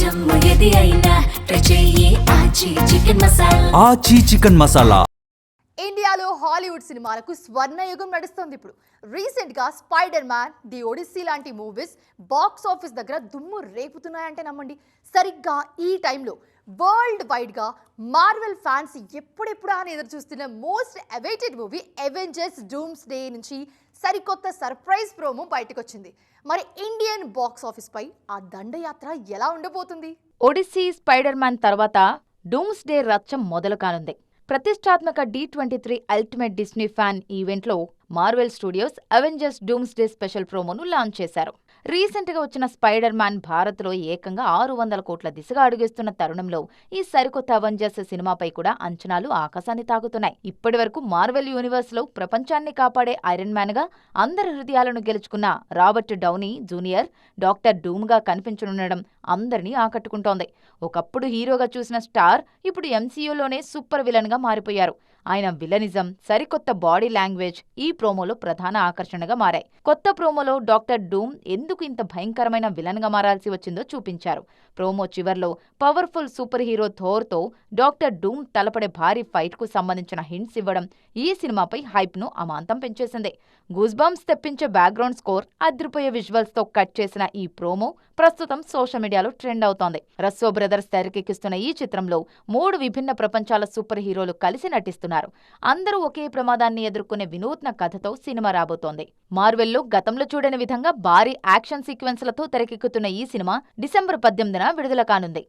జమ్ము ఏది అయినా ట్రై చెయ్యి ఆచి చికెన్ మసాలా. ఆచి చికెన్ మసాలా. ఇండియాలో హాలీవుడ్ సినిమాలకు స్వర్ణయుగం నడుస్తోంది ఇప్పుడు. రీసెంట్గా స్పైడర్ మ్యాన్, ది ఒడిస్సీ లాంటి మూవీస్ బాక్స్ ఆఫీస్ దగ్గర దుమ్ము రేపుతున్నాయంటే నమ్మండి. సరిగ్గా ఈ టైంలో వరల్డ్ వైడ్గా మార్వెల్ ఫ్యాన్స్ ఎప్పుడెప్పుడా అని ఎదురు చూస్తున్న most awaited movie Avengers dooms day నుంచి సరికొత్త సర్ప్రైజ్ ప్రోమో బయటకు వచ్చింది. మరి ఇండియన్ బాక్స్ ఆఫీస్ పై ఆ దండయాత్ర ఎలా ఉండబోతుంది? ఒడిస్సీ, స్పైడర్ మ్యాన్ తర్వాత డూమ్స్ డే రచ్చ మొదలు కానుంది. ప్రతిష్టాత్మక D23 అల్టిమేట్ డిస్నీ ఫ్యాన్ ఈవెంట్లో Marvel Studios Avengers Doomsday special ప్రోమోను లాంచ్ చేశారు. రీసెంట్గా వచ్చిన స్పైడర్ మ్యాన్ భారత్లో ఏకంగా 600 కోట్ల దిశగా అడుగేస్తున్న తరుణంలో ఈ సరికొత్త అవెంజర్స్ సినిమాపై కూడా అంచనాలు ఆకాశాన్ని తాకుతున్నాయి. ఇప్పటి వరకు మార్వెల్ యూనివర్స్ లో ప్రపంచాన్ని కాపాడే ఐరన్ మ్యాన్ గా అందరి హృదయాలను గెలుచుకున్న Robert Downey Junior Doctor Doom గా కనిపించనుండడం అందరినీ ఆకట్టుకుంటోంది. ఒకప్పుడు హీరోగా చూసిన స్టార్ ఇప్పుడు MCUలోనే సూపర్ విలన్ గా మారిపోయారు. ఆయన విలనిజం, సరికొత్త బాడీ లాంగ్వేజ్ ఈ ప్రోమోలో ప్రధాన ఆకర్షణగా మారాయి. కొత్త ప్రోమోలో డాక్టర్ డూమ్ ఎందుకు ఇంత భయంకరమైన విలన్ గా మారాల్సి వచ్చిందో చూపించారు. ప్రోమో చివర్లో పవర్ఫుల్ సూపర్ హీరో థోర్తో డాక్టర్ డూమ్ తలపడే భారీ ఫైట్ కు సంబంధించిన హింట్స్ ఇవ్వడం ఈ సినిమాపై హైప్ ను అమాంతం పెంచేసింది. గూస్బంప్స్ తెప్పించే బ్యాక్గ్రౌండ్ స్కోర్, అద్రిపోయే విజువల్స్ తో కట్ చేసిన ఈ ప్రోమో ప్రస్తుతం సోషల్ మీడియాలో ట్రెండ్ అవుతోంది. రస్సో బ్రదర్స్ తెరకెక్కిస్తున్న ఈ చిత్రంలో 3 విభిన్న ప్రపంచాల సూపర్ హీరోలు కలిసి నటిస్తున్నారు. అందరూ ఒకే ప్రమాదాన్ని ఎదుర్కొనే వినూత్న కథతో సినిమా రాబోతోంది. మార్వెల్లో గతంలో చూడని విధంగా భారీ యాక్షన్ సీక్వెన్స్లతో తెరకెక్కుతున్న ఈ సినిమా డిసెంబర్ 18న విడుదల కానుంది.